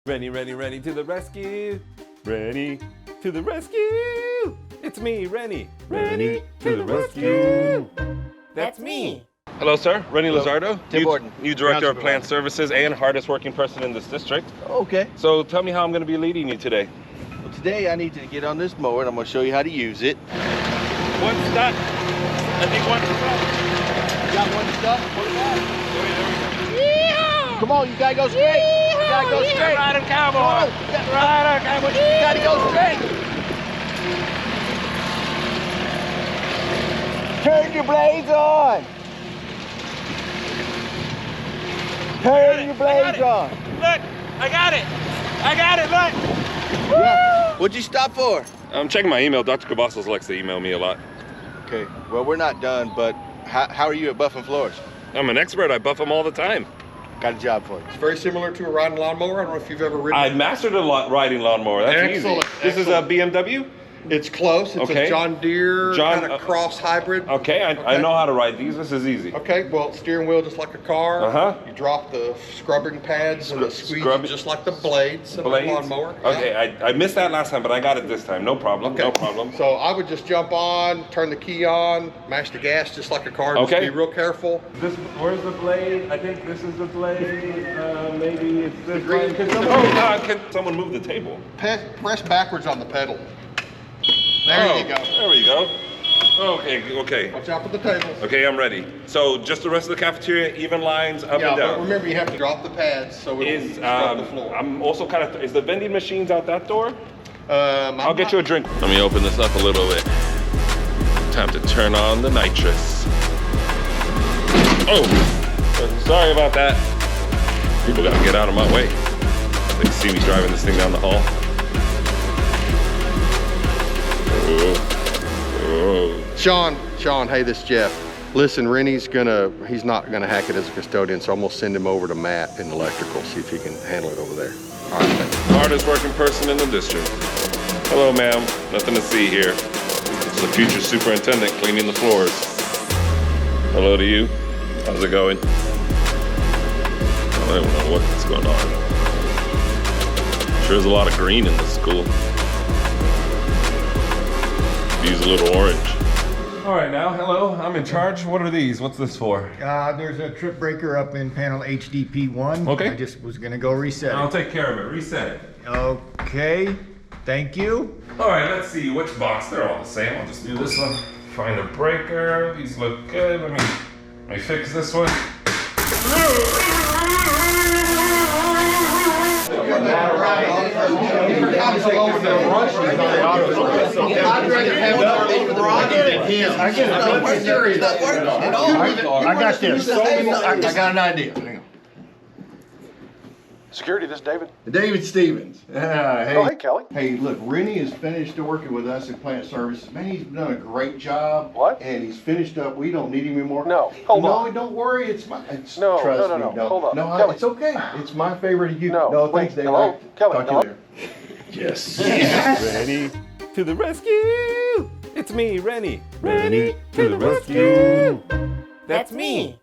Reny to the rescue. Reny to the rescue. It's me, Reny. Reny to the rescue. That's me. Hello, sir. Reny Lizardo. BORDEN. New Director of Plant Services and hardest working person in this district. Okay. So tell me how I'm going to be leading you today. Well, today I need you to get on this mower and I'm going to show you how to use it. One's stuck. I think one's stuck. You got one stuck? Pull it back. There we go. Come on, you got to go straight. You got to go straight. Ride him, cowboy. Ride him, cowboy. You got to go straight. Turn your blades on. Turn your blades on. Look, I got it. I got it, look. Yeah. What'd you stop for? I'm checking my email. Dr. Cavazos likes to email me a lot. Okay, well, we're not done, but how are you at buffing floors? I'm an expert. I buff them all the time. Got a job for you. It's very similar to a riding lawnmower. I don't know if you've ever ridden. I mastered a riding lawnmower. That's Excellent, easy. This is a BMW? It's close. It's Okay. a John Deere kind of cross hybrid. Okay, I know how to ride these. This is easy. Okay, well, steering wheel just like a car. Uh-huh. You drop the scrubbing pads and the squeegee Scrubbing. just like the blades in a lawnmower. Okay, I missed that last time, but I got it this time. No problem. Okay. No problem. So I would just jump on, turn the key on, mash the gas just like a car. Just Okay. be real careful. Where's the blade? I think this is the blade. Maybe it's this green. one. Can someone move the table? Press backwards on the pedal. There you go. There we go. Okay. Watch out for the tables. Okay, I'm ready. So just the rest of the cafeteria, even lines up Yeah, and but down. remember you have to drop the pads so it will scrub the floor. I'm also kind of, is the vending machines out that door? I'll get you a drink. Let me open this up a little bit. Time to turn on the nitrous. Oh, sorry about that. People gotta get out of my way. They see me driving this thing down the hall. Oh. Sean, hey, this is Jeff. Listen, Reny's he's not gonna hack it as a custodian, so I'm gonna send him over to Matt in electrical, see if he can handle it over there. All right, thanks. Hardest working person in the district. Hello, ma'am. Nothing to see here. It's the future superintendent cleaning the floors. Hello to you. How's it going? I don't know what's going on. Sure there's a lot of green in this school. Use a little orange. All right, now, hello, I'm in charge. What are these? What's this for? There's a trip breaker up in panel HDP1. Okay. I just was gonna go reset I'll it. take care of it. Reset it. Okay, thank you. All right, let's see which box. They're all the same. I'll just do this one. Find a breaker. These look good. Let me fix this one. I got this. I got an idea. Security, this is David. David Stevens. Oh, hey, Kelly. Hey, look, Reny is finished working with us in plant services. Man, he's done a great job. What? And he's finished up. We don't need him anymore. No, hold on. No, don't worry. It's my. No, trust no, me. hold on. No, Kelly. it's okay. It's my favorite of you. No, thanks, wait, David. hello? Kelly, Talk to hello? you later. Yes. Reny to the rescue. It's me, Reny. Reny to the rescue. That's me.